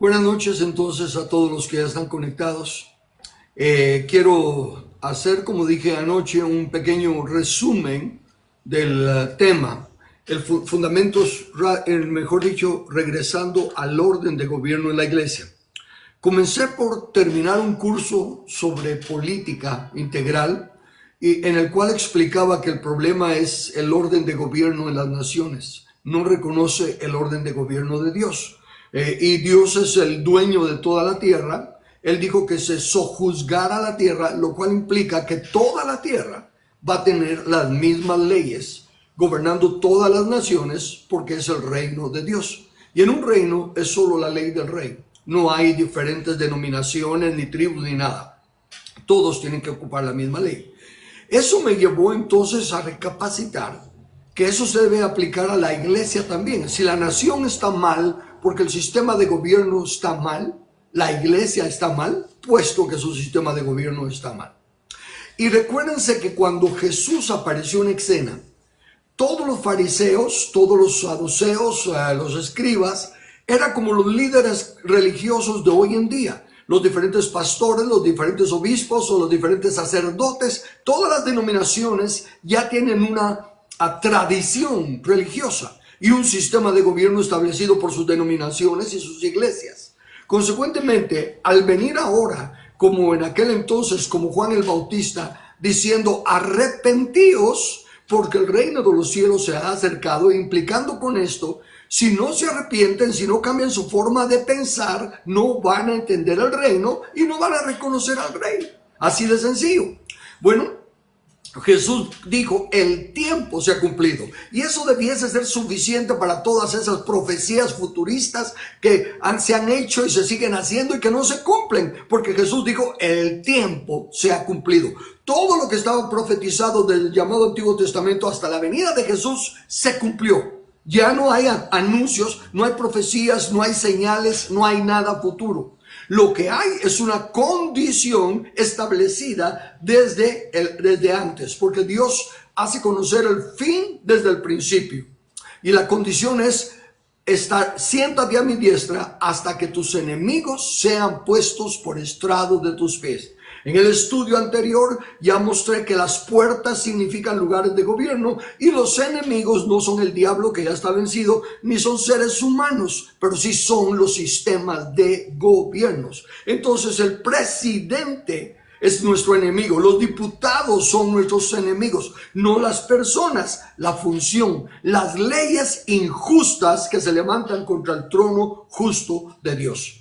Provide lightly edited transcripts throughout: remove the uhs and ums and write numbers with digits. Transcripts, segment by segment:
Buenas noches entonces a todos los que ya están conectados. Quiero hacer, como dije anoche, un pequeño resumen del tema, fundamentos, mejor dicho, regresando al orden de gobierno en la iglesia. Comencé por terminar un curso sobre política integral y en el cual explicaba que el problema es el orden de gobierno en las naciones. No reconoce el orden de gobierno de Dios. Y Dios es el dueño de toda la tierra. Él dijo que se sojuzgara la tierra, lo cual implica que toda la tierra va a tener las mismas leyes, gobernando todas las naciones, porque es el reino de Dios. Y en un reino es solo la ley del rey. No hay diferentes denominaciones, ni tribus, ni nada. Todos tienen que ocupar la misma ley. Eso me llevó entonces a recapacitar que eso se debe aplicar a la iglesia también. Si la nación está mal, porque el sistema de gobierno está mal, la iglesia está mal, puesto que su sistema de gobierno está mal. Y recuérdense que cuando Jesús apareció en escena, todos los fariseos, todos los saduceos, los escribas, eran como los líderes religiosos de hoy en día. Los diferentes pastores, los diferentes obispos o los diferentes sacerdotes, todas las denominaciones ya tienen una tradición religiosa y un sistema de gobierno establecido por sus denominaciones y sus iglesias. Consecuentemente, al venir ahora, como en aquel entonces, como Juan el Bautista, diciendo arrepentíos, porque el reino de los cielos se ha acercado, implicando con esto, si no se arrepienten, si no cambian su forma de pensar, no van a entender el reino y no van a reconocer al rey. Así de sencillo. Bueno, Jesús dijo, el tiempo se ha cumplido. Y eso debiese ser suficiente para todas esas profecías futuristas que se han hecho y se siguen haciendo y que no se cumplen. Porque Jesús dijo, el tiempo se ha cumplido. Todo lo que estaba profetizado del llamado Antiguo Testamento hasta la venida de Jesús se cumplió. Ya no hay anuncios, no hay profecías, no hay señales, no hay nada futuro. Lo que hay es una condición establecida desde antes, porque Dios hace conocer el fin desde el principio. Y la condición es siéntate a mi diestra hasta que tus enemigos sean puestos por estrado de tus pies. En el estudio anterior ya mostré que las puertas significan lugares de gobierno y los enemigos no son el diablo que ya está vencido, ni son seres humanos, pero sí son los sistemas de gobiernos. Entonces el presidente es nuestro enemigo, los diputados son nuestros enemigos, no las personas, la función, las leyes injustas que se levantan contra el trono justo de Dios.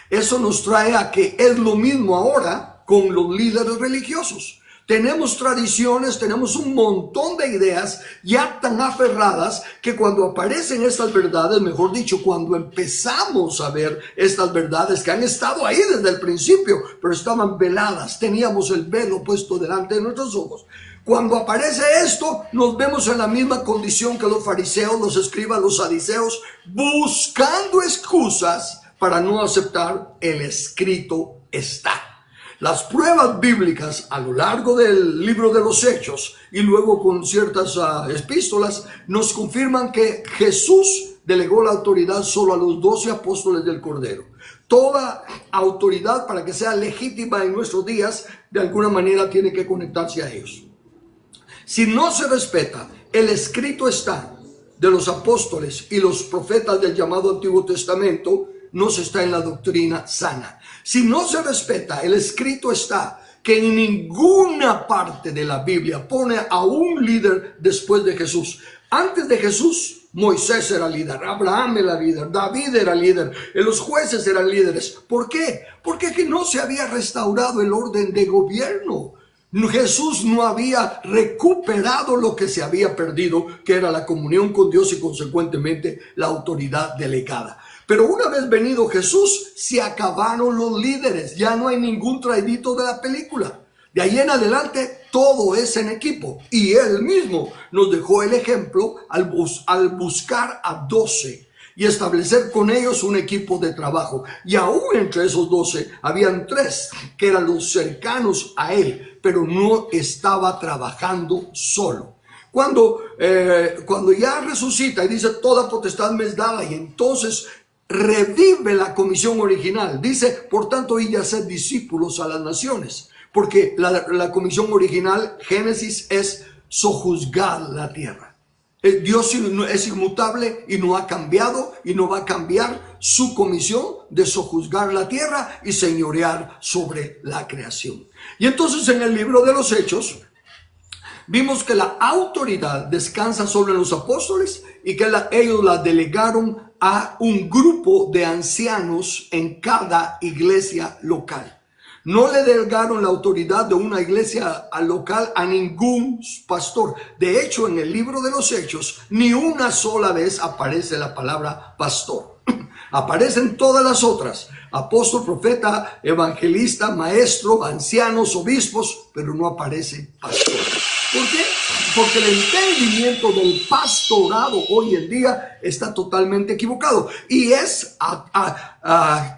Eso nos trae a que es lo mismo ahora con los líderes religiosos. Tenemos tradiciones, tenemos un montón de ideas ya tan aferradas que cuando aparecen estas verdades, mejor dicho, cuando empezamos a ver estas verdades que han estado ahí desde el principio, pero estaban veladas, teníamos el velo puesto delante de nuestros ojos. Cuando aparece esto, nos vemos en la misma condición que los fariseos, los escribas, los saduceos, buscando excusas para no aceptar el escrito está. Las pruebas bíblicas a lo largo del libro de los Hechos y luego con ciertas epístolas nos confirman que Jesús delegó la autoridad solo a los 12 apóstoles del Cordero. Toda autoridad para que sea legítima en nuestros días, de alguna manera tiene que conectarse a ellos. Si no se respeta el escrito está de los apóstoles y los profetas del llamado Antiguo Testamento, no se está en la doctrina sana. Si no se respeta el escrito está, que en ninguna parte de la Biblia pone a un líder después de Jesús. Antes de Jesús, Moisés era líder, Abraham era líder, David era líder, los jueces eran líderes. ¿Por qué? Porque que no se había restaurado el orden de gobierno. Jesús no había recuperado lo que se había perdido, que era la comunión con Dios y consecuentemente la autoridad delegada. Pero una vez venido Jesús, se acabaron los líderes. Ya no hay ningún traidito de la película. De ahí en adelante, todo es en equipo. Y Él mismo nos dejó el ejemplo al buscar a 12 y establecer con ellos un equipo de trabajo. Y aún entre esos 12, habían 3 que eran los cercanos a Él, pero no estaba trabajando solo. Cuando ya resucita y dice, toda potestad me es dada, y entonces revive la comisión original. Dice, por tanto, y haced discípulos a las naciones. Porque la comisión original, Génesis, es sojuzgar la tierra. Dios es inmutable y no ha cambiado y no va a cambiar su comisión de sojuzgar la tierra y señorear sobre la creación. Y entonces en el libro de los Hechos vimos que la autoridad descansa sobre los apóstoles y que ellos la delegaron a un grupo de ancianos en cada iglesia local. No le delegaron la autoridad de una iglesia local a ningún pastor. De hecho, en el libro de los Hechos, ni una sola vez aparece la palabra pastor. Aparecen todas las otras: apóstol, profeta, evangelista, maestro, ancianos, obispos, pero no aparece pastor. ¿Por qué? Porque el entendimiento del pastorado hoy en día está totalmente equivocado. Y es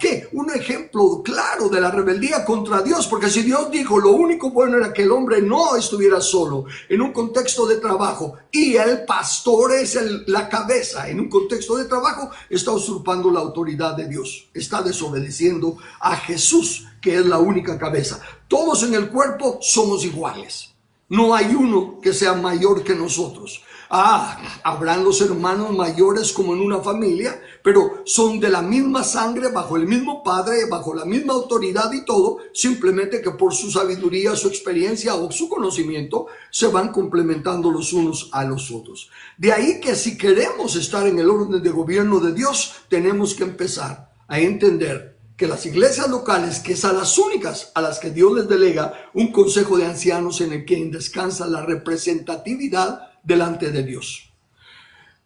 ¿qué? Un ejemplo claro de la rebeldía contra Dios. Porque si Dios dijo lo único bueno era que el hombre no estuviera solo en un contexto de trabajo, y el pastor es la cabeza en un contexto de trabajo, está usurpando la autoridad de Dios. Está desobedeciendo a Jesús, que es la única cabeza. Todos en el cuerpo somos iguales. No hay uno que sea mayor que nosotros. Habrán los hermanos mayores como en una familia, pero son de la misma sangre, bajo el mismo padre, bajo la misma autoridad y todo, simplemente que por su sabiduría, su experiencia o su conocimiento se van complementando los unos a los otros. De ahí que si queremos estar en el orden de gobierno de Dios, tenemos que empezar a entender que las iglesias locales, que son las únicas a las que Dios les delega un consejo de ancianos en el que descansa la representatividad delante de Dios.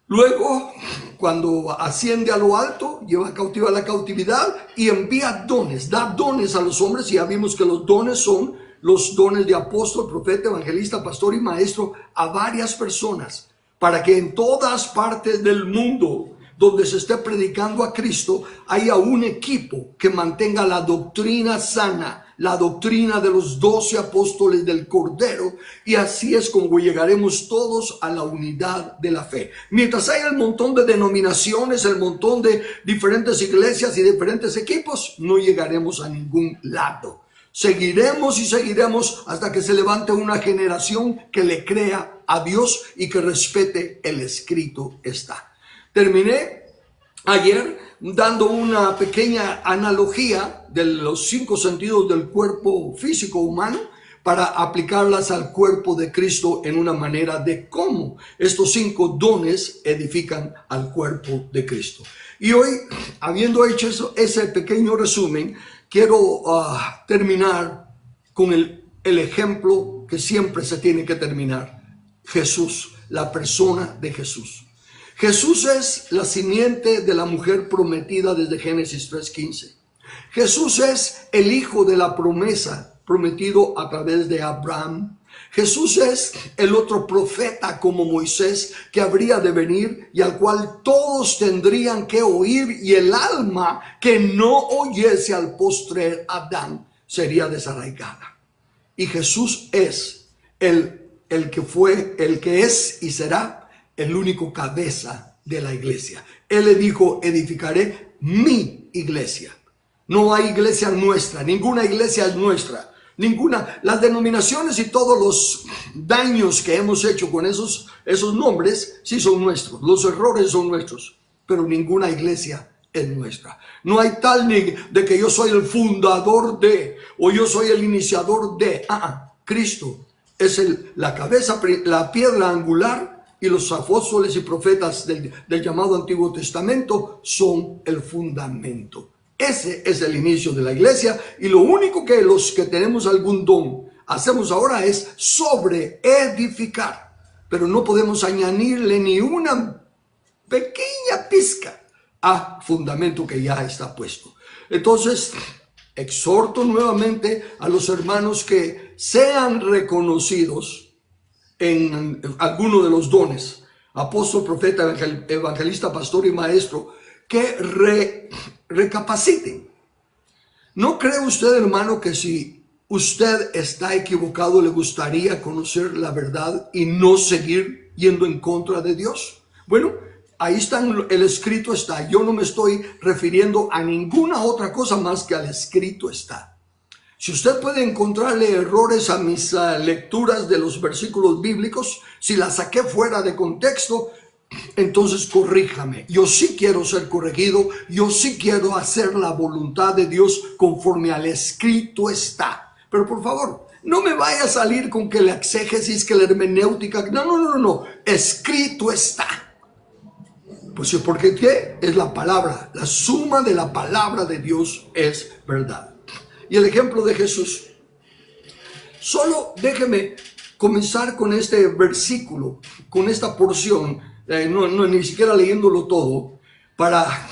Luego, cuando asciende a lo alto, lleva cautiva la cautividad y envía dones, da dones a los hombres. Y ya vimos que los dones son los dones de apóstol, profeta, evangelista, pastor y maestro a varias personas, para que en todas partes del mundo donde se esté predicando a Cristo, haya un equipo que mantenga la doctrina sana, la doctrina de los 12 apóstoles del Cordero, y así es como llegaremos todos a la unidad de la fe. Mientras haya el montón de denominaciones, el montón de diferentes iglesias y diferentes equipos, no llegaremos a ningún lado. Seguiremos y seguiremos hasta que se levante una generación que le crea a Dios y que respete el escrito está. Terminé ayer dando una pequeña analogía de los 5 sentidos del cuerpo físico humano para aplicarlas al cuerpo de Cristo en una manera de cómo estos 5 dones edifican al cuerpo de Cristo. Y hoy, habiendo hecho ese pequeño resumen, quiero terminar con el ejemplo que siempre se tiene que terminar: Jesús, la persona de Jesús. Jesús es la simiente de la mujer prometida desde Génesis 3:15. Jesús es el hijo de la promesa prometido a través de Abraham. Jesús es el otro profeta como Moisés que habría de venir y al cual todos tendrían que oír, y el alma que no oyese al postrer Adán sería desarraigada. Y Jesús es el que fue, el que es y será el único cabeza de la iglesia. Él le dijo: edificaré mi iglesia. No hay iglesia nuestra, ninguna iglesia es nuestra, ninguna. Las denominaciones y todos los daños que hemos hecho con esos nombres sí son nuestros, los errores son nuestros, pero ninguna iglesia es nuestra. No hay tal ni de que yo soy el fundador de, o yo soy el iniciador de. Cristo es la cabeza, la piedra angular, y los apóstoles y profetas del llamado Antiguo Testamento son el fundamento. Ese es el inicio de la iglesia, y lo único que los que tenemos algún don hacemos ahora es sobreedificar, pero no podemos añadirle ni una pequeña pizca a fundamento que ya está puesto. Entonces, exhorto nuevamente a los hermanos que sean reconocidos en alguno de los dones: apóstol, profeta, evangelista, pastor y maestro, que recapaciten. ¿No cree usted, hermano, que si usted está equivocado le gustaría conocer la verdad y no seguir yendo en contra de Dios? Bueno, Ahí está, el escrito está. Yo no me estoy refiriendo a ninguna otra cosa más que al escrito está. Si usted puede encontrarle errores a mis lecturas de los versículos bíblicos, si las saqué fuera de contexto, entonces corríjame. Yo sí quiero ser corregido, yo sí quiero hacer la voluntad de Dios conforme al escrito está. Pero por favor, no me vaya a salir con que la exégesis, que la hermenéutica, no. Escrito está. Pues sí, porque ¿qué? Es la palabra, la suma de la palabra de Dios es verdad. Y el ejemplo de Jesús. Solo déjeme comenzar con este versículo, con esta porción, ni siquiera leyéndolo todo, para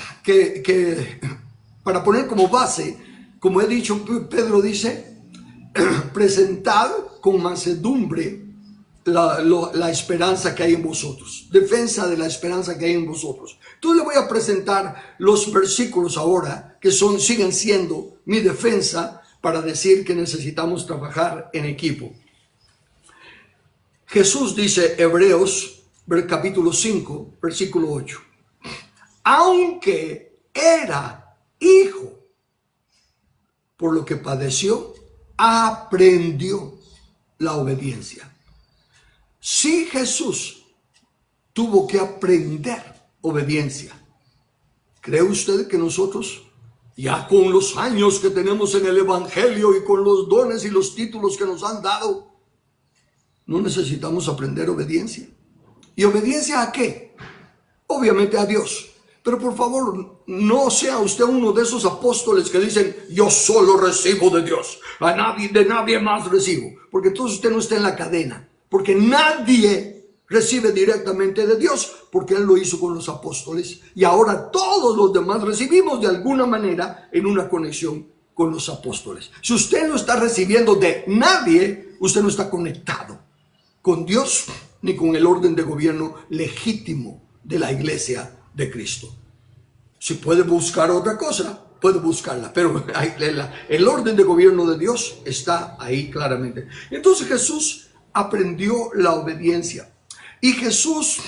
poner como base, como he dicho, Pedro dice, presentad con mansedumbre la esperanza que hay en vosotros, defensa de la esperanza que hay en vosotros. Entonces le voy a presentar los versículos ahora que siguen siendo mi defensa para decir que necesitamos trabajar en equipo. Jesús dice, Hebreos capítulo 5, versículo 8, aunque era hijo, por lo que padeció, aprendió la obediencia. Si Jesús tuvo que aprender obediencia, ¿cree usted que nosotros, ya con los años que tenemos en el Evangelio y con los dones y los títulos que nos han dado, no necesitamos aprender obediencia? ¿Y obediencia a qué? Obviamente a Dios. Pero por favor, no sea usted uno de esos apóstoles que dicen, yo solo recibo de Dios, de nadie más recibo. Porque entonces usted no está en la cadena. Porque nadie recibe directamente de Dios, porque Él lo hizo con los apóstoles. Y ahora todos los demás recibimos de alguna manera en una conexión con los apóstoles. Si usted no está recibiendo de nadie, usted no está conectado con Dios ni con el orden de gobierno legítimo de la iglesia de Cristo. Si puede buscar otra cosa, puede buscarla, pero el orden de gobierno de Dios está ahí claramente. Entonces Jesús aprendió la obediencia. Y Jesús,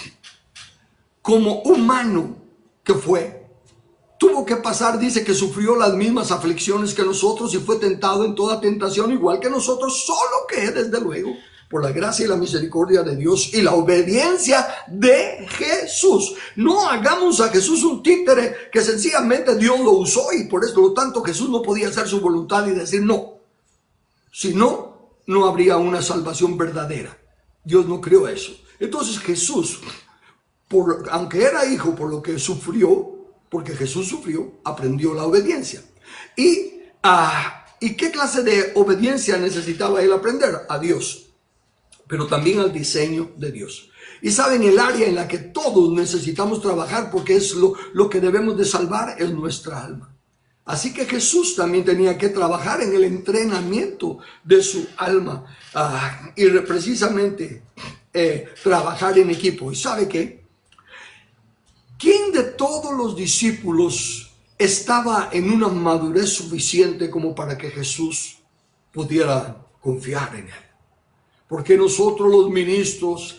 como humano que fue, tuvo que pasar, dice que sufrió las mismas aflicciones que nosotros y fue tentado en toda tentación igual que nosotros, solo que desde luego, por la gracia y la misericordia de Dios y la obediencia de Jesús. No hagamos a Jesús un títere que sencillamente Dios lo usó y por eso, lo tanto, Jesús no podía hacer su voluntad y decir no. Si no, no habría una salvación verdadera. Dios no creó eso. Entonces Jesús, aunque era hijo, por lo que sufrió, porque Jesús sufrió, aprendió la obediencia. ¿Y qué clase de obediencia necesitaba él aprender? A Dios, pero también al diseño de Dios. Y saben, el área en la que todos necesitamos trabajar, porque es lo que debemos de salvar, es nuestra alma. Así que Jesús también tenía que trabajar en el entrenamiento de su alma y precisamente trabajar en equipo. ¿Y sabe qué? ¿Quién de todos los discípulos estaba en una madurez suficiente como para que Jesús pudiera confiar en él? Porque nosotros los ministros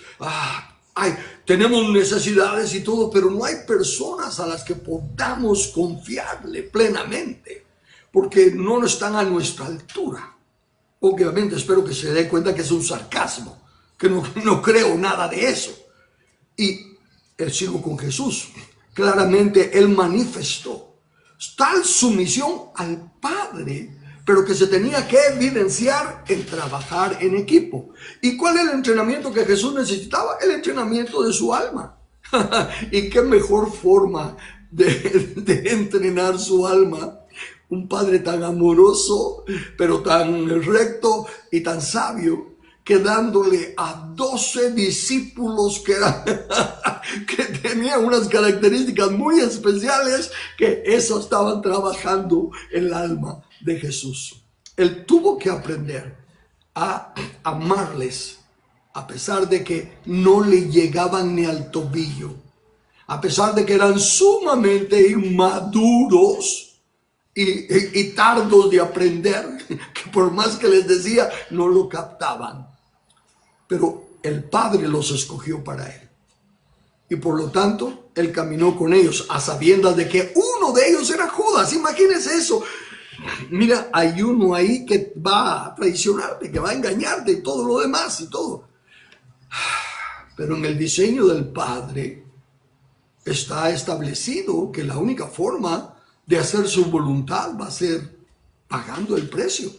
tenemos necesidades y todo, pero no hay personas a las que podamos confiarle plenamente, porque no están a nuestra altura. Obviamente espero que se dé cuenta que es un sarcasmo, que no creo nada de eso. Y sigo con Jesús. Claramente Él manifestó tal sumisión al Padre, pero que se tenía que evidenciar en trabajar en equipo. ¿Y cuál es el entrenamiento que Jesús necesitaba? El entrenamiento de su alma. ¿Y qué mejor forma de entrenar su alma? Un Padre tan amoroso, pero tan recto y tan sabio, que dándole a 12 discípulos que tenían unas características muy especiales, que eso estaban trabajando el alma de Jesús. Él tuvo que aprender a amarles, a pesar de que no le llegaban ni al tobillo, a pesar de que eran sumamente inmaduros y tardos de aprender, que por más que les decía, no lo captaban. Pero el Padre los escogió para Él. Y por lo tanto, él caminó con ellos a sabiendas de que uno de ellos era Judas. Imagínense eso. Mira, hay uno ahí que va a traicionarte, que va a engañarte y todo lo demás y todo. Pero en el diseño del Padre está establecido que la única forma de hacer su voluntad va a ser pagando el precio.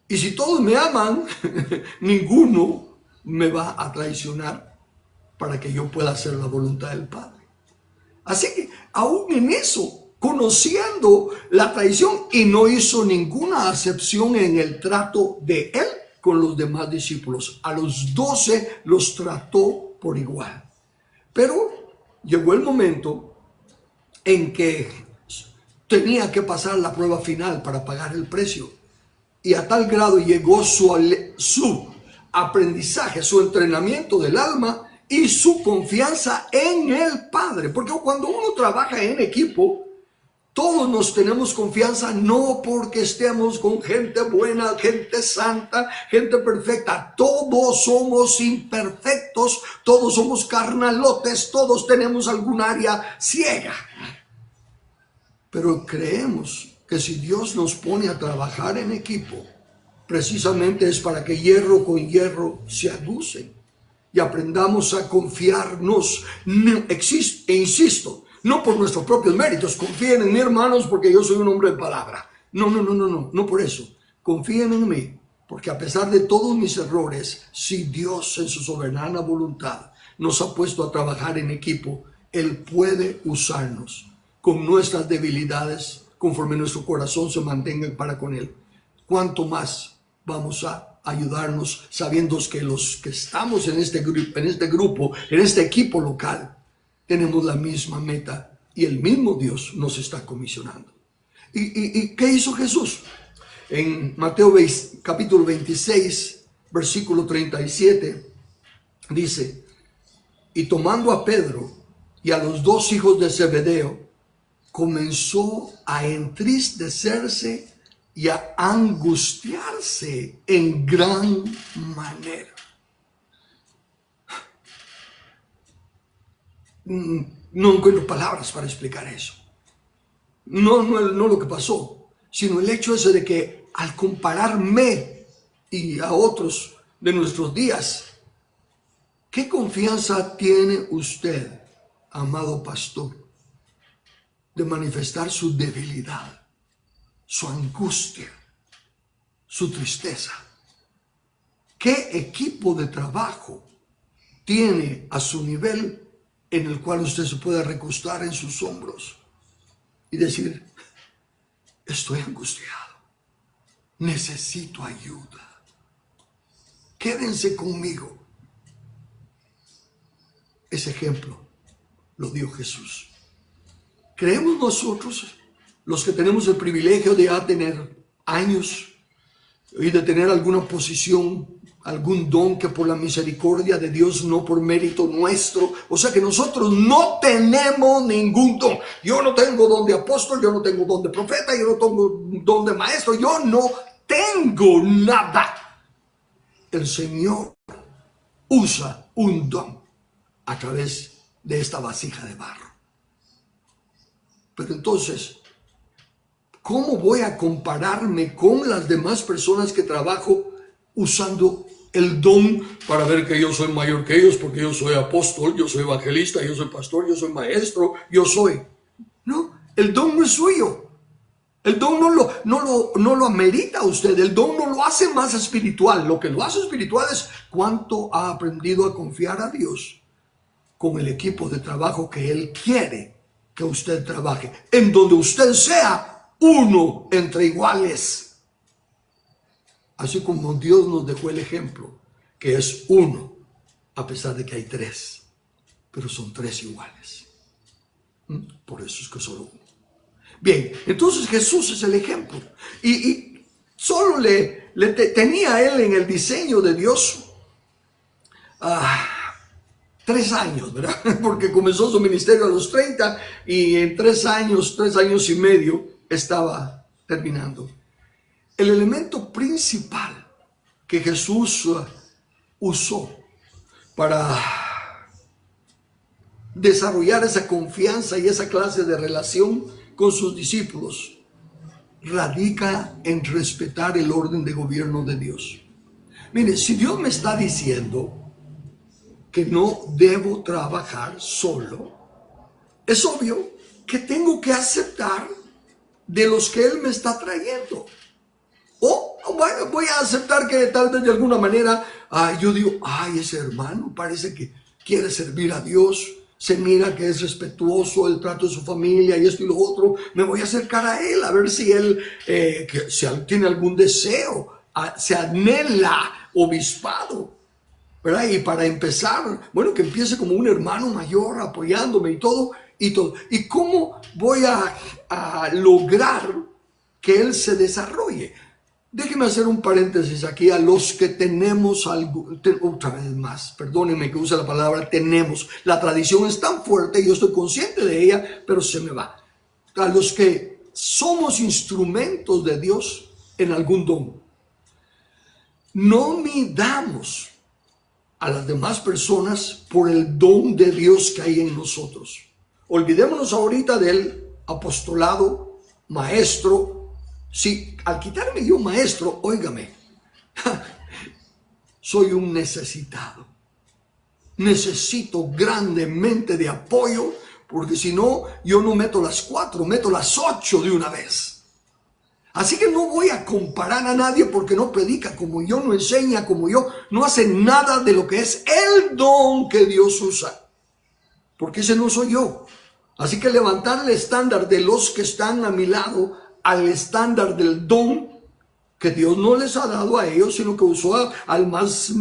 Y si todos me aman, ninguno me va a traicionar para que yo pueda hacer la voluntad del Padre. Así que aún en eso, conociendo la traición, y no hizo ninguna acepción en el trato de él con los demás discípulos. A los 12 los trató por igual. Pero llegó el momento en que tenía que pasar la prueba final para pagar el precio. Y a tal grado llegó su aprendizaje, su entrenamiento del alma y su confianza en el Padre. Porque cuando uno trabaja en equipo, todos nos tenemos confianza, no porque estemos con gente buena, gente santa, gente perfecta. Todos somos imperfectos, todos somos carnalotes, todos tenemos algún área ciega. Pero creemos que si Dios nos pone a trabajar en equipo, precisamente es para que hierro con hierro se agucen y aprendamos a confiarnos. E insisto, no por nuestros propios méritos. Confíen en mí, hermanos, porque yo soy un hombre de palabra. No por eso. Confíen en mí, porque a pesar de todos mis errores, si Dios en su soberana voluntad nos ha puesto a trabajar en equipo, Él puede usarnos con nuestras debilidades, conforme nuestro corazón se mantenga para con Él. ¿Cuánto más vamos a ayudarnos sabiendo que los que estamos en este grupo, en este equipo local, tenemos la misma meta y el mismo Dios nos está comisionando? ¿Y qué hizo Jesús? En Mateo capítulo 26, versículo 37, dice: y tomando a Pedro y a los 2 hijos de Zebedeo, comenzó a entristecerse y a angustiarse en gran manera. No encuentro palabras para explicar eso. No lo que pasó, sino el hecho ese de que al compararme y a otros de nuestros días, ¿qué confianza tiene usted, amado pastor, de manifestar su debilidad, su angustia, su tristeza? ¿Qué equipo de trabajo tiene a su nivel en el cual usted se pueda recostar en sus hombros y decir: estoy angustiado, necesito ayuda, quédense conmigo? Ese ejemplo lo dio Jesús. ¿Creemos nosotros, los que tenemos el privilegio de ya tener años y de tener alguna posición, algún don, que por la misericordia de Dios, no por mérito nuestro? O sea que nosotros no tenemos ningún don. Yo no tengo don de apóstol, yo no tengo don de profeta, yo no tengo don de maestro, yo no tengo nada. El Señor usa un don a través de esta vasija de barro. Pero entonces, ¿cómo voy a compararme con las demás personas que trabajo usando el don para ver que yo soy mayor que ellos, porque yo soy apóstol, yo soy evangelista, yo soy pastor, yo soy maestro, yo soy? No, el don no es suyo. El don no lo amerita a usted. El don no lo hace más espiritual. Lo que lo hace espiritual es cuánto ha aprendido a confiar a Dios con el equipo de trabajo que Él quiere que usted trabaje, en donde usted sea uno entre iguales. Así como Dios nos dejó el ejemplo, que es uno, a pesar de que hay 3, pero son 3 iguales. Por eso es que solo uno. Bien, entonces Jesús es el ejemplo. Y solo tenía él en el diseño de Dios 3 años, ¿verdad? Porque comenzó su ministerio a los 30 y en 3 años y medio estaba terminando. El elemento principal que Jesús usó para desarrollar esa confianza y esa clase de relación con sus discípulos radica en respetar el orden de gobierno de Dios. Mire, si Dios me está diciendo que no debo trabajar solo, es obvio que tengo que aceptar de los que Él me está trayendo. O bueno, voy a aceptar que tal vez de alguna manera yo digo, ese hermano parece que quiere servir a Dios, se mira que es respetuoso el trato de su familia y esto y lo otro, me voy a acercar a él a ver si él si tiene algún deseo, se anhela obispado, ¿verdad? Y para empezar, bueno, que empiece como un hermano mayor apoyándome y todo. ¿Y cómo voy a lograr que él se desarrolle? Déjeme hacer un paréntesis aquí a los que tenemos algo, otra vez más, perdónenme que use la palabra tenemos. La tradición es tan fuerte, yo estoy consciente de ella, pero se me va. A los que somos instrumentos de Dios en algún don, no midamos a las demás personas por el don de Dios que hay en nosotros. Olvidémonos ahorita del apostolado, maestro. Si al quitarme yo maestro, óigame, soy un necesitado. Necesito grandemente de apoyo, porque si no, yo no meto las 4, meto las 8 de una vez. Así que no voy a comparar a nadie porque no predica como yo, no enseña como yo, no hace nada de lo que es el don que Dios usa. Porque ese no soy yo. Así que levantar el estándar de los que están a mi lado al estándar del don que Dios no les ha dado a ellos, sino que usó al más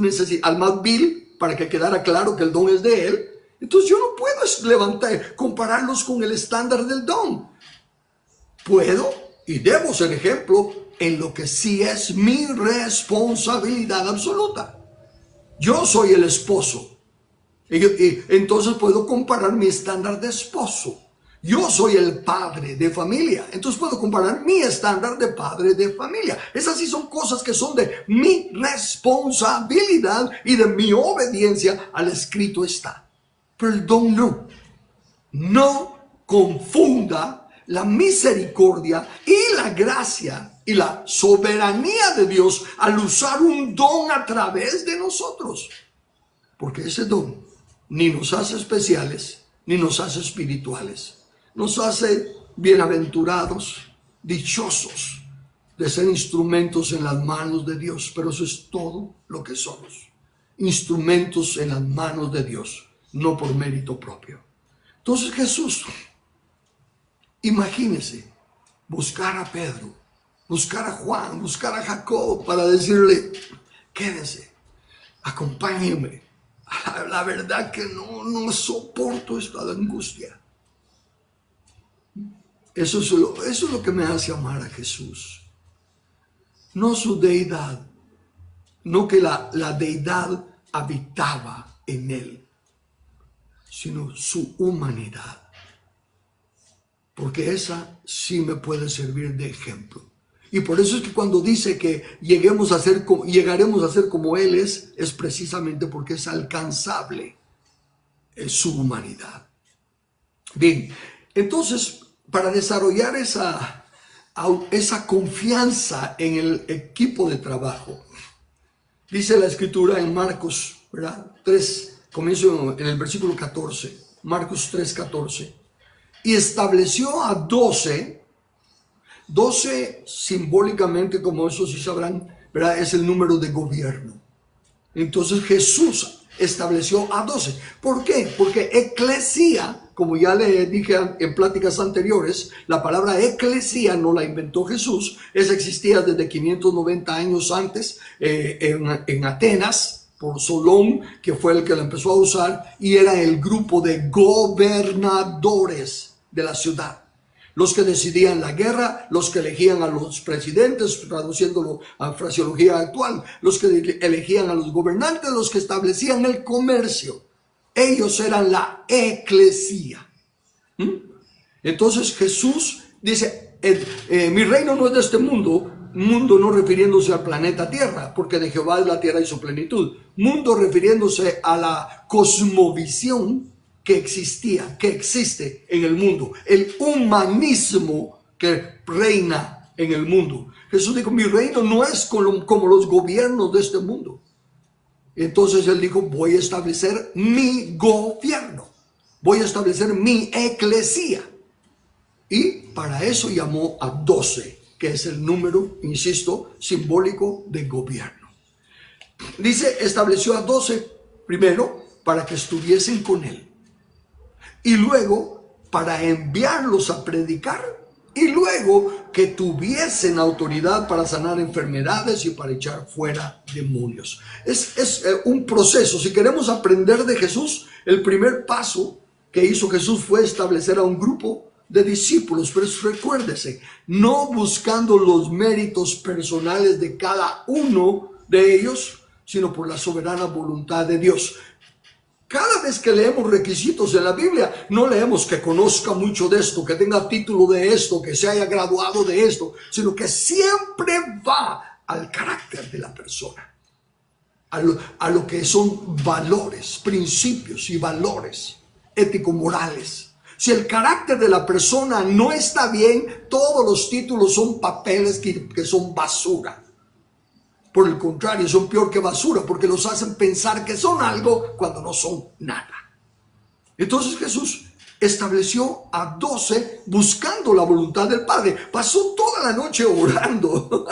vil para que quedara claro que el don es de Él. Entonces yo no puedo compararlos con el estándar del don. Puedo y debo ser ejemplo en lo que sí es mi responsabilidad absoluta. Yo soy el esposo. Y entonces puedo comparar mi estándar de esposo. Yo soy el padre de familia, entonces puedo comparar mi estándar de padre de familia. Esas sí son cosas que son de mi responsabilidad y de mi obediencia al escrito está. Pero el don no. No confunda la misericordia y la gracia y la soberanía de Dios al usar un don a través de nosotros. Porque ese don ni nos hace especiales, ni nos hace espirituales. Nos hace bienaventurados, dichosos de ser instrumentos en las manos de Dios. Pero eso es todo lo que somos. Instrumentos en las manos de Dios, no por mérito propio. Entonces Jesús, imagínese, buscar a Pedro, buscar a Juan, buscar a Jacob para decirle, quédense, acompáñenme. La verdad que no soporto esta angustia. Eso es lo que me hace amar a Jesús. No su deidad, no que la deidad habitaba en él, sino su humanidad. Porque esa sí me puede servir de ejemplo. Y por eso es que cuando dice que llegaremos a ser como Él es precisamente porque es alcanzable su humanidad. Bien, entonces, para desarrollar esa confianza en el equipo de trabajo, dice la Escritura en Marcos, ¿verdad? 3, comienzo en el versículo 14, Marcos 3:14, y estableció a 12 simbólicamente, como eso sí sabrán, ¿verdad? Es el número de gobierno. Entonces Jesús estableció a 12. ¿Por qué? Porque eclesía, como ya le dije en pláticas anteriores, la palabra eclesía no la inventó Jesús, esa existía desde 590 años antes en Atenas, por Solón, que fue el que la empezó a usar, y era el grupo de gobernadores de la ciudad. Los que decidían la guerra, los que elegían a los presidentes, traduciéndolo a fraseología actual, los que elegían a los gobernantes, los que establecían el comercio. Ellos eran la eclesía. Entonces Jesús dice, mi reino no es de este mundo, mundo no refiriéndose al planeta Tierra, porque de Jehová es la tierra y su plenitud. Mundo refiriéndose a la cosmovisión que existía, que existe en el mundo, el humanismo que reina en el mundo. Jesús dijo, mi reino no es como los gobiernos de este mundo. Entonces él dijo, voy a establecer mi gobierno, voy a establecer mi eclesía. Y para eso llamó a 12, que es el número, insisto, simbólico de gobierno. Dice, estableció a 12 primero para que estuviesen con él. Y luego para enviarlos a predicar. Y luego que tuviesen autoridad para sanar enfermedades y para echar fuera demonios. Es un proceso. Si queremos aprender de Jesús, el primer paso que hizo Jesús fue establecer a un grupo de discípulos. Pero recuérdese, no buscando los méritos personales de cada uno de ellos, sino por la soberana voluntad de Dios. Cada vez que leemos requisitos en la Biblia, no leemos que conozca mucho de esto, que tenga título de esto, que se haya graduado de esto, sino que siempre va al carácter de la persona, a lo que son valores, principios y valores ético-morales. Si el carácter de la persona no está bien, todos los títulos son papeles que son basura. Por el contrario, son peor que basura, porque los hacen pensar que son algo cuando no son nada. Entonces Jesús estableció a 12 buscando la voluntad del Padre. Pasó toda la noche orando.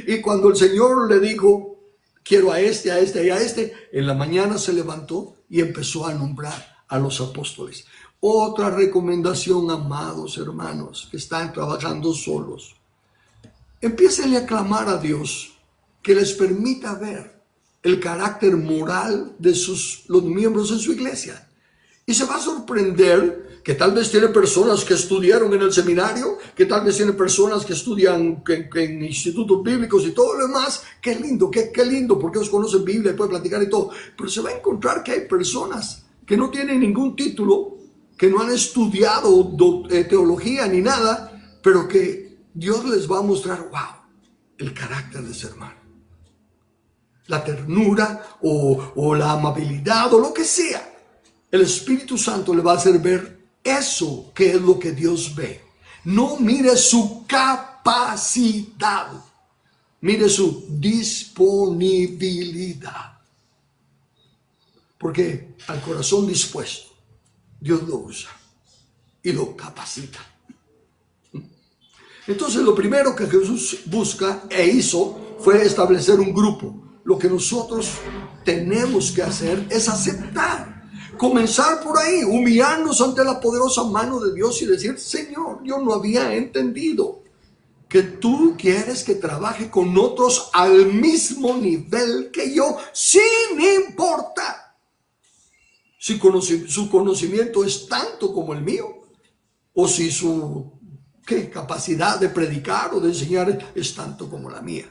Y cuando el Señor le dijo, quiero a este, a este y a este, en la mañana se levantó y empezó a nombrar a los apóstoles. Otra recomendación, amados hermanos, que están trabajando solos. Empiecen a clamar a Dios que les permita ver el carácter moral de los miembros de su iglesia. Y se va a sorprender que tal vez tiene personas que estudiaron en el seminario, que tal vez tiene personas que estudian en institutos bíblicos y todo lo demás. Qué lindo, qué lindo, porque ellos conocen Biblia y pueden platicar y todo. Pero se va a encontrar que hay personas que no tienen ningún título, que no han estudiado teología ni nada, pero que Dios les va a mostrar, wow, el carácter de ese hermano. La ternura o la amabilidad o lo que sea. El Espíritu Santo le va a hacer ver eso que es lo que Dios ve. No mire su capacidad, mire su disponibilidad. Porque al corazón dispuesto, Dios lo usa y lo capacita. Entonces lo primero que Jesús busca e hizo fue establecer un grupo. Lo que nosotros tenemos que hacer es aceptar, comenzar por ahí, humillarnos ante la poderosa mano de Dios y decir, Señor, yo no había entendido que tú quieres que trabaje con otros al mismo nivel que yo, sin importar si su conocimiento es tanto como el mío o si su capacidad de predicar o de enseñar es tanto como la mía.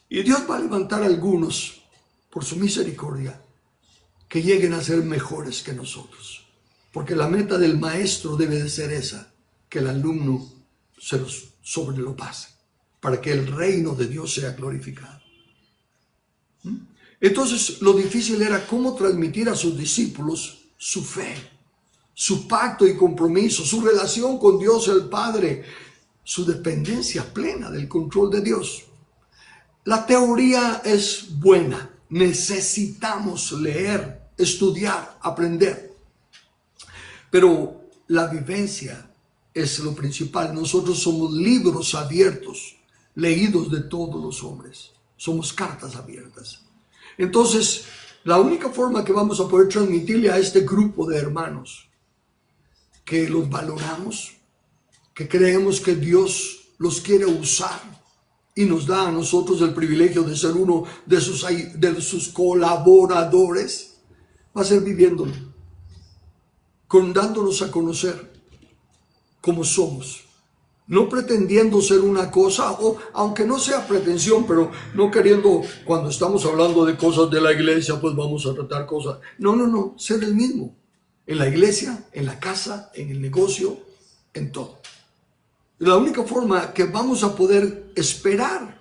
Y Dios va a levantar a algunos por su misericordia que lleguen a ser mejores que nosotros, porque la meta del maestro debe de ser esa, que el alumno sobre lo pase, para que el reino de Dios sea glorificado. Entonces lo difícil era cómo transmitir a sus discípulos su fe, su pacto y compromiso, su relación con Dios el Padre, su dependencia plena del control de Dios. La teoría es buena, necesitamos leer, estudiar, aprender, pero la vivencia es lo principal. Nosotros somos libros abiertos, leídos de todos los hombres, somos cartas abiertas. Entonces, la única forma que vamos a poder transmitirle a este grupo de hermanos que los valoramos, que creemos que Dios los quiere usar y nos da a nosotros el privilegio de ser uno de sus colaboradores, va a ser viviéndolo, dándonos a conocer como somos, no pretendiendo ser una cosa, o aunque no sea pretensión, pero no queriendo, cuando estamos hablando de cosas de la iglesia, pues vamos a tratar cosas. No, ser el mismo. En la iglesia, en la casa, en el negocio, en todo. La única forma que vamos a poder esperar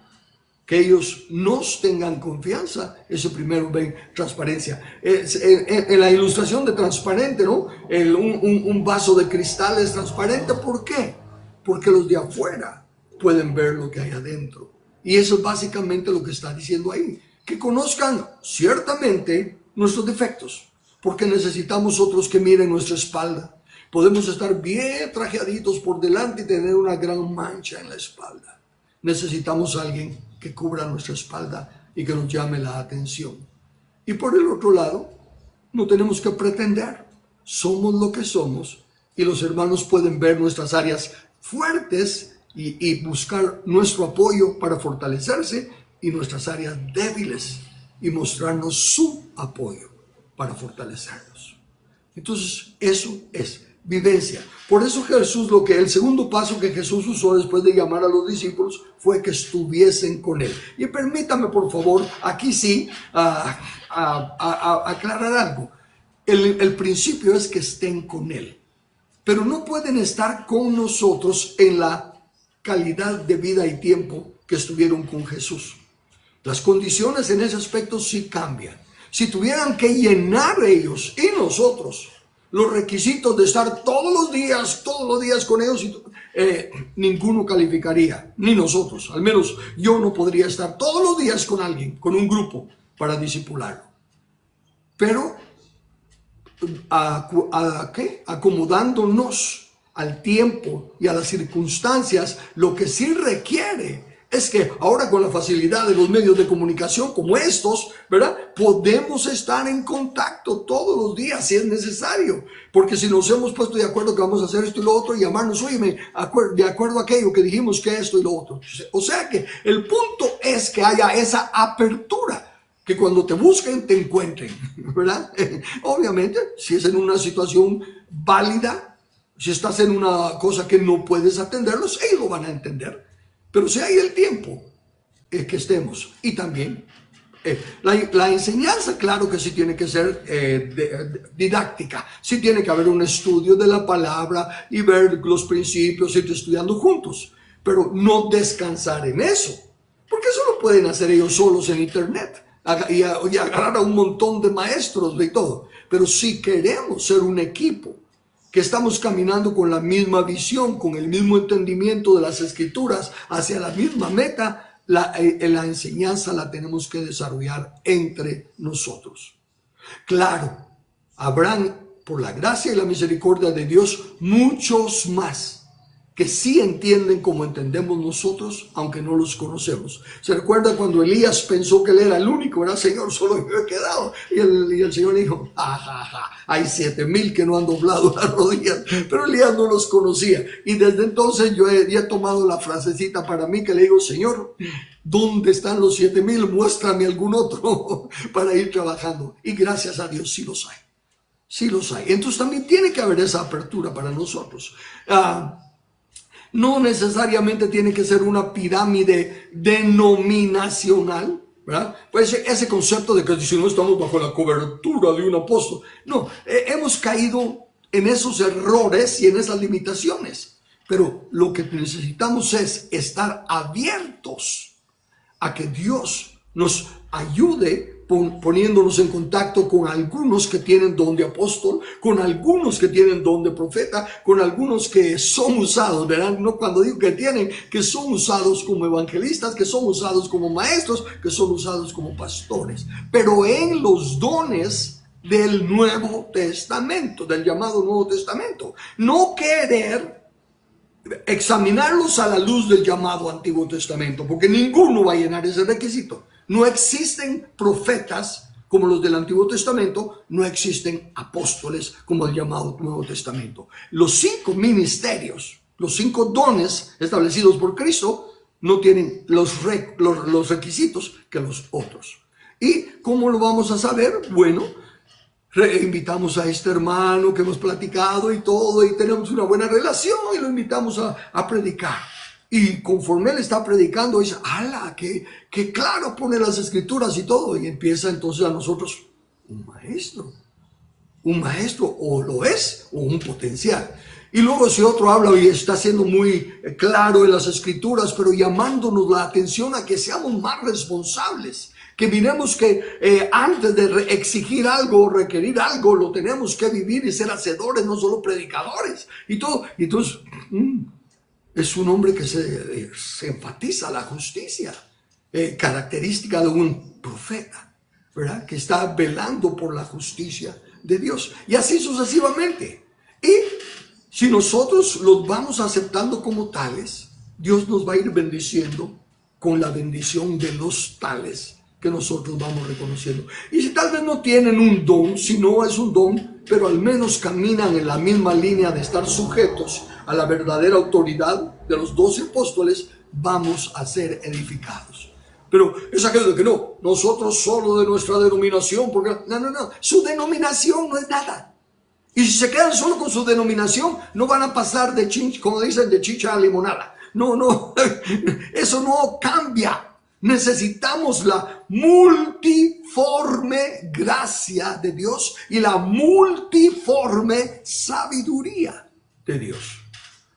que ellos nos tengan confianza. Ese primero ven transparencia. En la ilustración de transparente, ¿no? Un vaso de cristal es transparente. ¿Por qué? Porque los de afuera pueden ver lo que hay adentro. Y eso es básicamente lo que está diciendo ahí. Que conozcan ciertamente nuestros defectos, porque necesitamos otros que miren nuestra espalda. Podemos estar bien trajeaditos por delante y tener una gran mancha en la espalda. Necesitamos a alguien que cubra nuestra espalda y que nos llame la atención. Y por el otro lado, no tenemos que pretender. Somos lo que somos y los hermanos pueden ver nuestras áreas fuertes y buscar nuestro apoyo para fortalecerse, y nuestras áreas débiles y mostrarnos su apoyo para fortalecernos. Entonces, eso es vivencia. Por eso Jesús, el segundo paso que Jesús usó después de llamar a los discípulos fue que estuviesen con él. Y permítame, por favor, aquí sí, aclarar algo. El principio es que estén con él, pero no pueden estar con nosotros en la calidad de vida y tiempo que estuvieron con Jesús. Las condiciones en ese aspecto sí cambian. Si tuvieran que llenar ellos y nosotros los requisitos de estar todos los días con ellos, ninguno calificaría, ni nosotros. Al menos yo no podría estar todos los días con alguien, con un grupo, para discipularlo. Pero acomodándonos al tiempo y a las circunstancias, lo que sí requiere es que ahora, con la facilidad de los medios de comunicación como estos, ¿verdad?, podemos estar en contacto todos los días si es necesario. Porque si nos hemos puesto de acuerdo que vamos a hacer esto y lo otro, y llamarnos, oye, de acuerdo a aquello que dijimos que esto y lo otro. O sea que el punto es que haya esa apertura, que cuando te busquen te encuentren, ¿verdad? Obviamente, si es en una situación válida, si estás en una cosa que no puedes atenderlos, ellos lo van a entender. Pero si hay el tiempo que estemos. Y también la enseñanza, claro que sí tiene que ser didáctica. Sí tiene que haber un estudio de la palabra y ver los principios, ir estudiando juntos. Pero no descansar en eso. Porque eso lo pueden hacer ellos solos en internet. Y agarrar a un montón de maestros y todo. Pero si queremos ser un equipo, que estamos caminando con la misma visión, con el mismo entendimiento de las Escrituras, hacia la misma meta, la enseñanza la tenemos que desarrollar entre nosotros. Claro, habrán, por la gracia y la misericordia de Dios, muchos más que sí entienden como entendemos nosotros, aunque no los conocemos. ¿Se recuerda cuando Elías pensó que él era el único? Era Señor, solo yo he quedado. Y el Señor le dijo, hay 7,000 que no han doblado las rodillas. Pero Elías no los conocía. Y desde entonces yo he tomado la frasecita para mí que le digo, Señor, ¿dónde están los 7,000? Muéstrame algún otro para ir trabajando. Y gracias a Dios sí los hay. Sí los hay. Entonces también tiene que haber esa apertura para nosotros. No necesariamente tiene que ser una pirámide denominacional, ¿verdad? Pues ese concepto de que si no estamos bajo la cobertura de un apóstol. No, hemos caído en esos errores y en esas limitaciones. Pero lo que necesitamos es estar abiertos a que Dios nos ayude poniéndonos en contacto con algunos que tienen don de apóstol, con algunos que tienen don de profeta, con algunos que son usados, ¿verdad? No cuando digo que tienen, que son usados como evangelistas, que son usados como maestros, que son usados como pastores, pero en los dones del Nuevo Testamento, del llamado Nuevo Testamento. No querer examinarlos a la luz del llamado Antiguo Testamento, porque ninguno va a llenar ese requisito. No existen profetas como los del Antiguo Testamento, no existen apóstoles como el llamado Nuevo Testamento. Los 5 ministerios, los 5 dones establecidos por Cristo no tienen los requisitos que los otros. ¿Y cómo lo vamos a saber? Bueno, invitamos a este hermano que hemos platicado y todo, y tenemos una buena relación y lo invitamos a predicar. Y conforme él está predicando, dice, ¡ala! Que claro pone las Escrituras y todo. Y empieza entonces a nosotros, un maestro, o lo es, o un potencial. Y luego si otro habla y está siendo muy claro en las escrituras, pero llamándonos la atención a que seamos más responsables, que miremos que antes de exigir algo o requerir algo, lo tenemos que vivir y ser hacedores, no solo predicadores y todo. Y entonces, es un hombre que se enfatiza la justicia, característica de un profeta, ¿verdad? Que está velando por la justicia de Dios. Y así sucesivamente. Y si nosotros los vamos aceptando como tales, Dios nos va a ir bendiciendo con la bendición de los tales que nosotros vamos reconociendo. Y si tal vez no tienen un don, si no es un don, pero al menos caminan en la misma línea de estar sujetos a la verdadera autoridad de los 12 apóstoles, vamos a ser edificados. Pero es aquello de que no, nosotros solo de nuestra denominación, porque no, su denominación no es nada. Y si se quedan solo con su denominación, no van a pasar de chincha, como dicen, de chicha a limonada. No, eso no cambia. Necesitamos la multiforme gracia de Dios y la multiforme sabiduría de Dios.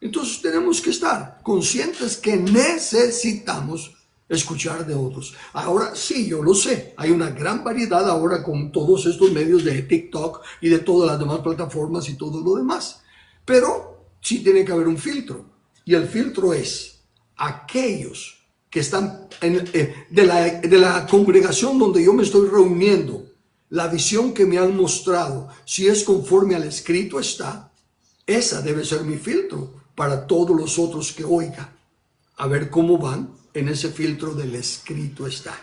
Entonces tenemos que estar conscientes que necesitamos escuchar de otros. Ahora sí, yo lo sé, hay una gran variedad ahora con todos estos medios de TikTok y de todas las demás plataformas y todo lo demás. Pero sí tiene que haber un filtro. Y el filtro es aquellos que están de la congregación donde yo me estoy reuniendo, la visión que me han mostrado, si es conforme al escrito está, esa debe ser mi filtro para todos los otros que oiga. A ver cómo van en ese filtro del escrito está.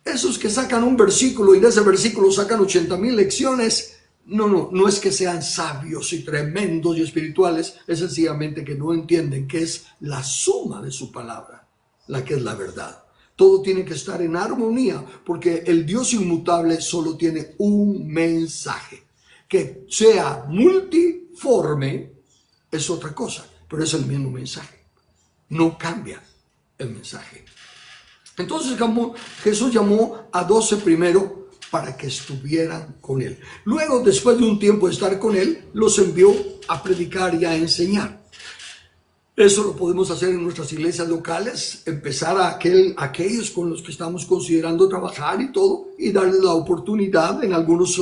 Esos que sacan un versículo y de ese versículo sacan 80,000 lecciones, no es que sean sabios y tremendos y espirituales, es sencillamente que no entienden que es la suma de su palabra la que es la verdad. Todo tiene que estar en armonía, porque el Dios inmutable solo tiene un mensaje. Que sea multiforme es otra cosa, pero es el mismo mensaje. No cambia el mensaje. Entonces Jesús llamó a 12 primero para que estuvieran con él. Luego, después de un tiempo de estar con él, los envió a predicar y a enseñar. Eso lo podemos hacer en nuestras iglesias locales, empezar a aquellos con los que estamos considerando trabajar y todo, y darles la oportunidad en algunos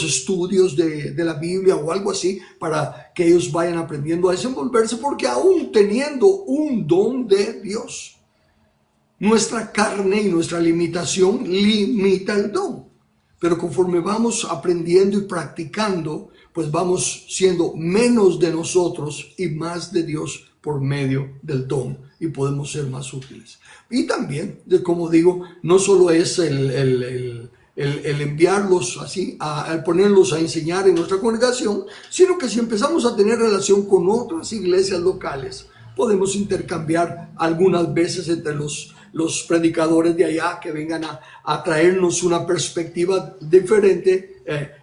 estudios de la Biblia o algo así, para que ellos vayan aprendiendo a desenvolverse, porque aún teniendo un don de Dios, nuestra carne y nuestra limitación limita el don. Pero conforme vamos aprendiendo y practicando, pues vamos siendo menos de nosotros y más de Dios por medio del don, y podemos ser más útiles. Y también, como digo, no solo es el enviarlos así, al ponerlos a enseñar en nuestra congregación, sino que si empezamos a tener relación con otras iglesias locales, podemos intercambiar algunas veces entre los predicadores de allá que vengan a traernos una perspectiva diferente,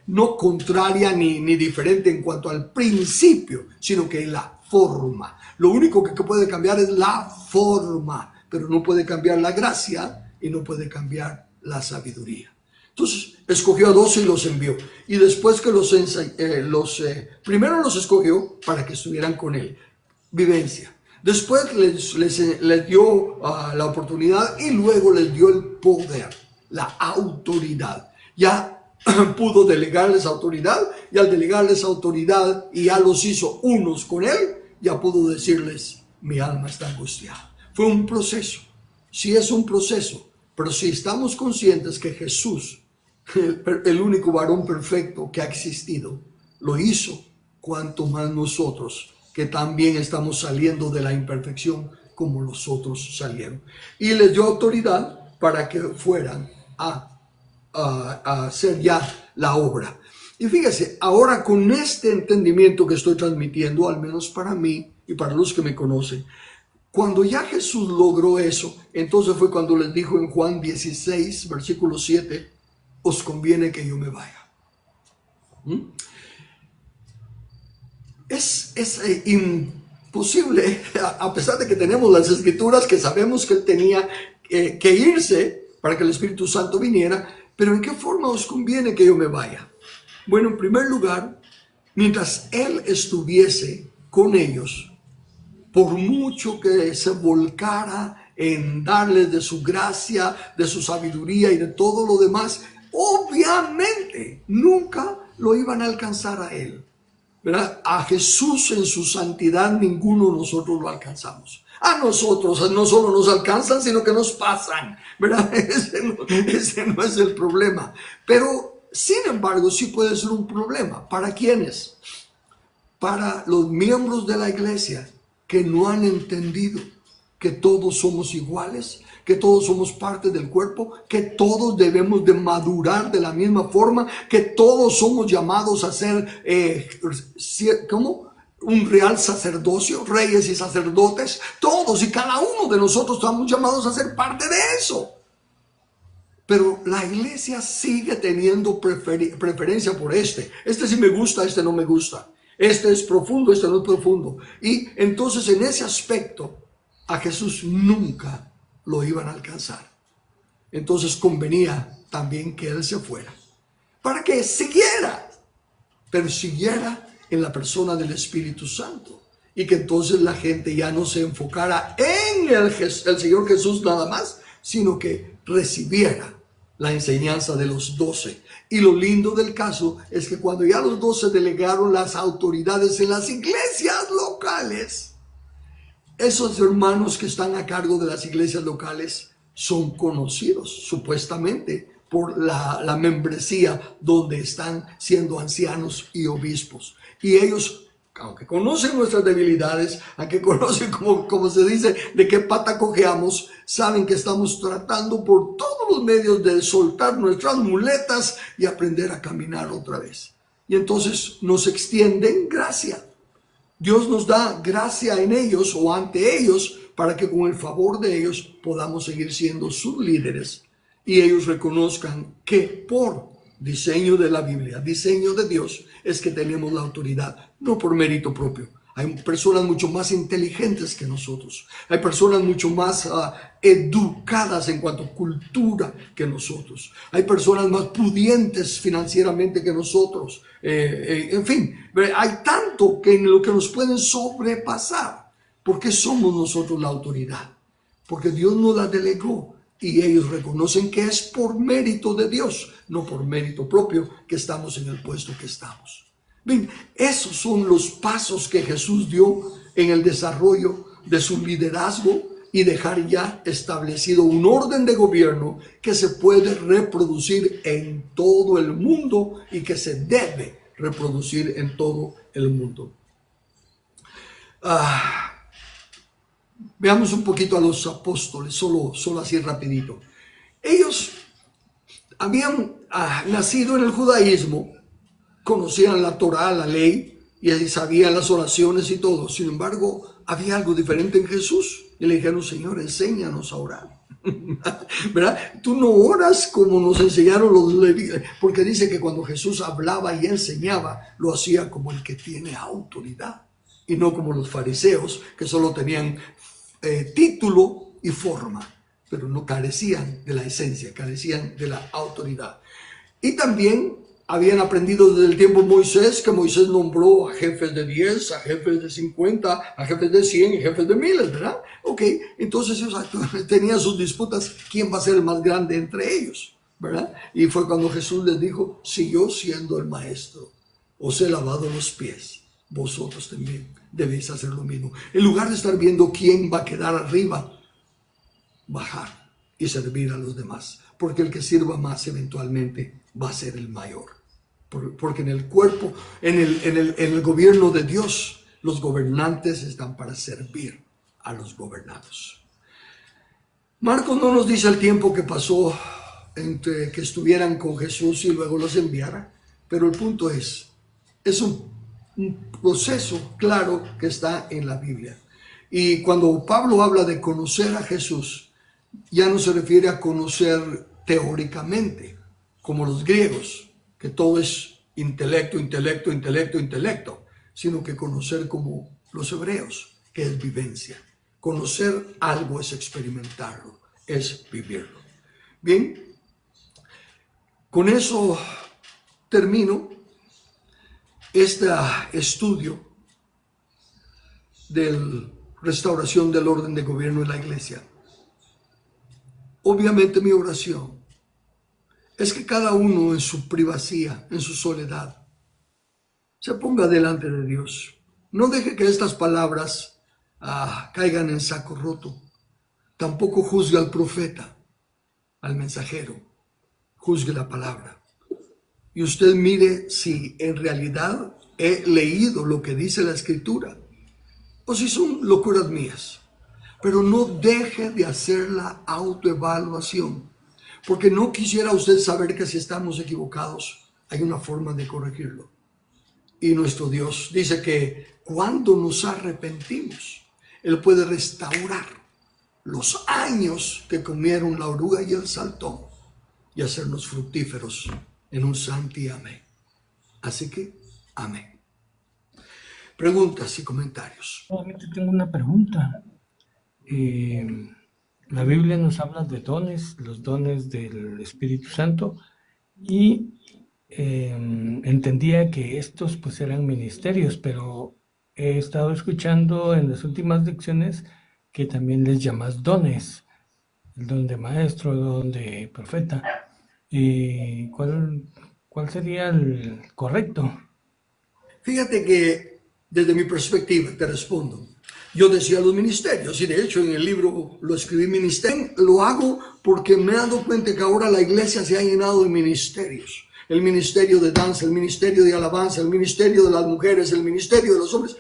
no contraria ni diferente en cuanto al principio, sino que la forma. Lo único que puede cambiar es la forma, pero no puede cambiar la gracia y no puede cambiar la sabiduría. Entonces escogió a 12 y los envió. Y después que primero los escogió para que estuvieran con él. Vivencia. Después les dio la oportunidad y luego les dio el poder, la autoridad. Ya pudo delegarles autoridad, y al delegarles autoridad y ya los hizo unos con él, ya pudo decirles: mi alma está angustiada. Fue un proceso, sí es un proceso, pero si estamos conscientes que Jesús, el único varón perfecto que ha existido, lo hizo, cuanto más nosotros, que también estamos saliendo de la imperfección como los otros salieron. Y les dio autoridad para que fueran a hacer ya la obra. Y fíjese, ahora con este entendimiento que estoy transmitiendo, al menos para mí y para los que me conocen, cuando ya Jesús logró eso, entonces fue cuando les dijo en Juan 16, versículo 7, os conviene que yo me vaya. Es imposible, a pesar de que tenemos las escrituras que sabemos que él tenía que irse para que el Espíritu Santo viniera, pero ¿en qué forma os conviene que yo me vaya? Bueno, en primer lugar, Mientras Él estuviese con ellos, por mucho que se volcara en darles de su gracia, de su sabiduría y de todo lo demás, obviamente nunca lo iban a alcanzar a Él, ¿verdad? A Jesús en su santidad ninguno de nosotros lo alcanzamos. A nosotros no solo nos alcanzan, sino que nos pasan, ¿verdad? Ese no es el problema. Pero, sin embargo, sí puede ser un problema. ¿Para quiénes? Para los miembros de la iglesia que no han entendido que todos somos iguales, que todos somos parte del cuerpo, que todos debemos de madurar de la misma forma, que todos somos llamados a ser, ¿cómo? Un real sacerdocio, reyes y sacerdotes, todos y cada uno de nosotros estamos llamados a ser parte de eso. Pero la iglesia sigue teniendo preferencia por este sí me gusta, este no me gusta, este es profundo, este no es profundo. Y entonces en ese aspecto a Jesús nunca lo iban a alcanzar. Entonces convenía también que Él se fuera, para que siguiera, pero siguiera en la persona del Espíritu Santo, y que entonces la gente ya no se enfocara en el Señor Jesús nada más, sino que recibiera la enseñanza de los 12. Y lo lindo del caso es que cuando ya los 12 delegaron las autoridades en las iglesias locales, esos hermanos que están a cargo de las iglesias locales son conocidos supuestamente por la membresía donde están siendo ancianos y obispos. Y ellos, aunque conocen nuestras debilidades, aunque conocen, como se dice, de qué pata cojeamos, saben que estamos tratando por todos los medios de soltar nuestras muletas y aprender a caminar otra vez. Y entonces nos extienden gracia. Dios nos da gracia en ellos o ante ellos para que con el favor de ellos podamos seguir siendo sus líderes y ellos reconozcan que por diseño de la Biblia, diseño de Dios, es que tenemos la autoridad, no por mérito propio. Hay personas mucho más inteligentes que nosotros. Hay personas mucho más educadas en cuanto a cultura que nosotros. Hay personas más pudientes financieramente que nosotros. En fin, hay tanto que en lo que nos pueden sobrepasar. ¿Por qué somos nosotros la autoridad? Porque Dios nos la delegó y ellos reconocen que es por mérito de Dios, no por mérito propio, que estamos en el puesto que estamos. Bien, esos son los pasos que Jesús dio en el desarrollo de su liderazgo y dejar ya establecido un orden de gobierno que se puede reproducir en todo el mundo y que se debe reproducir en todo el mundo. Veamos un poquito a los apóstoles, solo así rapidito. Ellos habían nacido en el judaísmo, conocían la Torá, la ley, y sabían las oraciones y todo. Sin embargo, había algo diferente en Jesús. Y le dijeron, Señor, enséñanos a orar. ¿Verdad? Tú no oras como nos enseñaron los levitas, porque dice que cuando Jesús hablaba y enseñaba, lo hacía como el que tiene autoridad, y no como los fariseos, que solo tenían título y forma, pero no carecían de la esencia, carecían de la autoridad. Y también habían aprendido desde el tiempo de Moisés, que Moisés nombró a jefes de 10, a jefes de 50, a jefes de 100 y jefes de miles, ¿verdad? Ok, entonces ellos tenían sus disputas, ¿quién va a ser el más grande entre ellos? ¿Verdad? Y fue cuando Jesús les dijo, si yo siendo el maestro os he lavado los pies, vosotros también debéis hacer lo mismo. En lugar de estar viendo quién va a quedar arriba, bajar y servir a los demás, porque el que sirva más eventualmente va a ser el mayor. Porque en el cuerpo, en el gobierno de Dios, los gobernantes están para servir a los gobernados. Marcos no nos dice el tiempo que pasó entre que estuvieran con Jesús y luego los enviara, pero el punto es un proceso claro que está en la Biblia. Y cuando Pablo habla de conocer a Jesús, ya no se refiere a conocer teóricamente, como los griegos, que todo es intelecto, intelecto, intelecto, intelecto, sino que conocer como los hebreos, que es vivencia. Conocer algo es experimentarlo, es vivirlo. Bien, con eso termino. este estudio de restauración del orden de gobierno en la iglesia, obviamente mi oración es que cada uno en su privacidad, en su soledad, se ponga delante de Dios. No deje que estas palabras caigan en saco roto. Tampoco juzgue al profeta, al mensajero. Juzgue la palabra. Y usted mire si en realidad he leído lo que dice la Escritura o si son locuras mías. Pero no deje de hacer la autoevaluación, porque no quisiera usted saber que si estamos equivocados hay una forma de corregirlo. Y nuestro Dios dice que cuando nos arrepentimos, Él puede restaurar los años que comieron la oruga y el saltón y hacernos fructíferos en un santiamén. Así que, amén. Preguntas y comentarios. Solamente tengo una pregunta. La Biblia nos habla de dones, los dones del Espíritu Santo, y entendía que estos pues eran ministerios, pero he estado escuchando en las últimas lecciones que también les llamas dones, el don de maestro, el don de profeta. ¿Cuál sería el correcto? Fíjate que desde mi perspectiva te respondo. Yo decía los ministerios, y de hecho en el libro lo escribí ministerio. Lo hago porque me he dado cuenta que ahora la iglesia se ha llenado de ministerios. El ministerio de danza, el ministerio de alabanza, el ministerio de las mujeres, el ministerio de los hombres.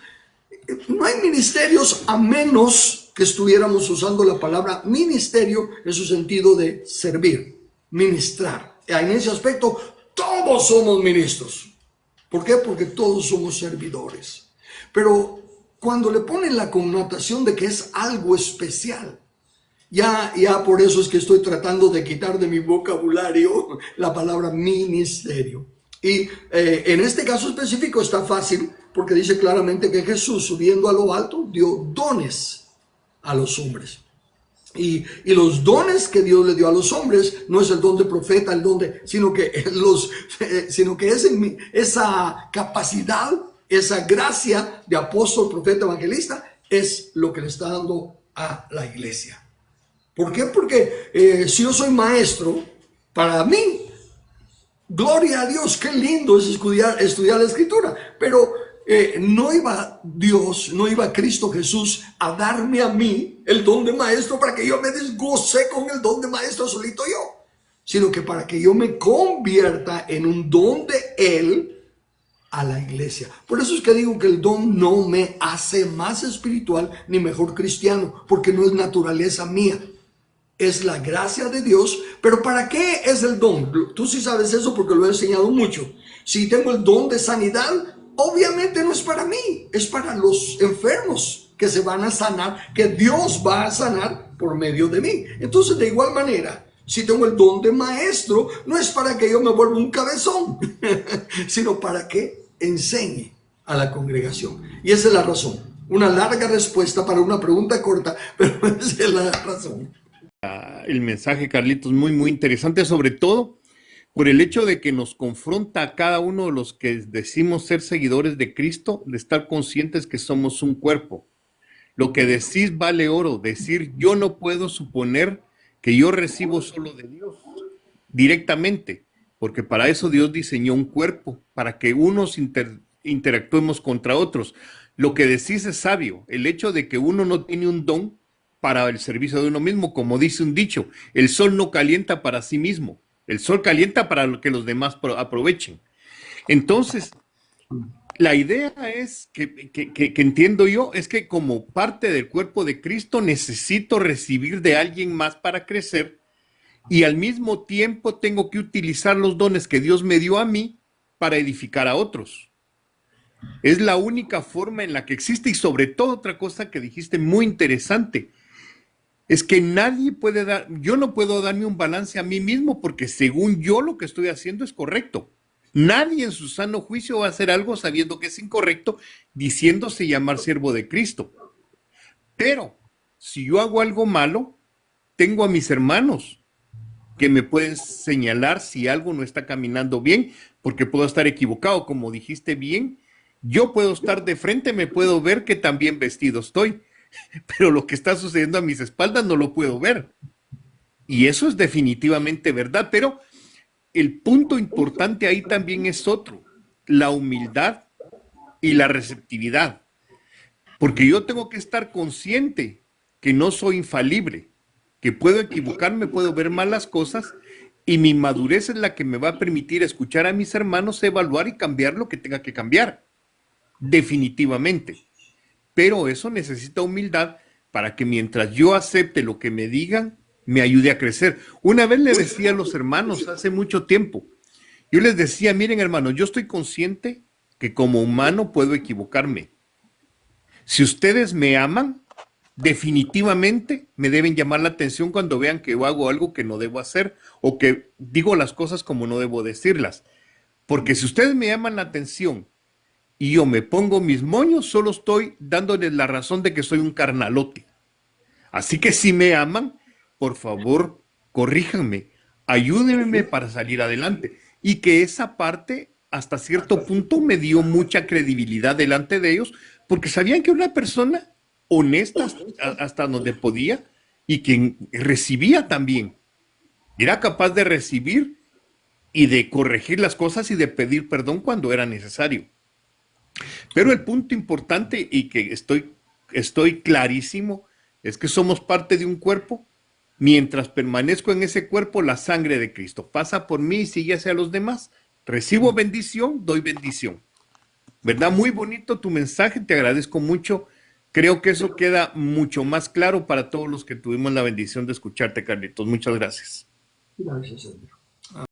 No hay ministerios a menos que estuviéramos usando la palabra ministerio en su sentido de servir, ministrar. En ese aspecto todos somos ministros. ¿Por qué? Porque todos somos servidores. Pero cuando le ponen la connotación de que es algo especial, ya por eso es que estoy tratando de quitar de mi vocabulario la palabra ministerio. Y en este caso específico está fácil porque dice claramente que Jesús, subiendo a lo alto, dio dones a los hombres. Y los dones que Dios le dio a los hombres no es el don de profeta, sino que es esa capacidad, esa gracia de apóstol, profeta, evangelista, es lo que le está dando a la iglesia. ¿Por qué? Porque si yo soy maestro, para mí, gloria a Dios, qué lindo es estudiar la Escritura, pero no iba Dios, no iba Cristo Jesús a darme a mí el don de maestro para que yo me desgoce con el don de maestro solito yo, sino que para que yo me convierta en un don de Él a la iglesia. Por eso es que digo que el don no me hace más espiritual ni mejor cristiano, porque no es naturaleza mía. Es la gracia de Dios. Pero ¿para qué es el don? Tú sí sabes eso porque lo he enseñado mucho. Si tengo el don de sanidad, obviamente no es para mí, es para los enfermos que se van a sanar, que Dios va a sanar por medio de mí. Entonces, de igual manera, si tengo el don de maestro, no es para que yo me vuelva un cabezón, sino para que enseñe a la congregación. Y esa es la razón. Una larga respuesta para una pregunta corta, pero esa es la razón. El mensaje, Carlitos, muy, muy interesante, sobre todo por el hecho de que nos confronta a cada uno de los que decimos ser seguidores de Cristo, de estar conscientes que somos un cuerpo. Lo que decís vale oro, decir yo no puedo suponer que yo recibo solo de Dios directamente, porque para eso Dios diseñó un cuerpo, para que unos interactuemos contra otros. Lo que decís es sabio, el hecho de que uno no tiene un don para el servicio de uno mismo, como dice un dicho, el sol no calienta para sí mismo, el sol calienta para que los demás aprovechen. Entonces, la idea es que entiendo yo, es que como parte del cuerpo de Cristo necesito recibir de alguien más para crecer y al mismo tiempo tengo que utilizar los dones que Dios me dio a mí para edificar a otros. Es la única forma en la que existe, y sobre todo otra cosa que dijiste muy interesante, es que nadie puede yo no puedo darme un balance a mí mismo porque según yo lo que estoy haciendo es correcto. Nadie en su sano juicio va a hacer algo sabiendo que es incorrecto, diciéndose llamar siervo de Cristo. Pero si yo hago algo malo, tengo a mis hermanos que me pueden señalar si algo no está caminando bien, porque puedo estar equivocado, como dijiste bien. Yo puedo estar de frente, me puedo ver que también vestido estoy, pero lo que está sucediendo a mis espaldas no lo puedo ver. Y eso es definitivamente verdad, pero el punto importante ahí también es otro, la humildad y la receptividad, porque yo tengo que estar consciente que no soy infalible, que puedo equivocarme, puedo ver mal las cosas, y mi madurez es la que me va a permitir escuchar a mis hermanos, evaluar y cambiar lo que tenga que cambiar, definitivamente. Pero eso necesita humildad para que mientras yo acepte lo que me digan, me ayude a crecer. Una vez le decía a los hermanos hace mucho tiempo, yo les decía, miren hermanos, yo estoy consciente que como humano puedo equivocarme. Si ustedes me aman, definitivamente me deben llamar la atención cuando vean que yo hago algo que no debo hacer o que digo las cosas como no debo decirlas. Porque si ustedes me llaman la atención y yo me pongo mis moños, solo estoy dándoles la razón de que soy un carnalote. Así que si me aman, por favor, corríjanme, ayúdenme para salir adelante. Y que esa parte, hasta cierto punto, me dio mucha credibilidad delante de ellos, porque sabían que una persona honesta hasta donde podía y que recibía también. Era capaz de recibir y de corregir las cosas y de pedir perdón cuando era necesario. Pero el punto importante y que estoy clarísimo es que somos parte de un cuerpo. Mientras permanezco en ese cuerpo, la sangre de Cristo pasa por mí y sigue hacia los demás. Recibo bendición, doy bendición. ¿Verdad? Muy bonito tu mensaje, te agradezco mucho. Creo que eso queda mucho más claro para todos los que tuvimos la bendición de escucharte, Carlitos. Muchas gracias. Gracias, Andrew.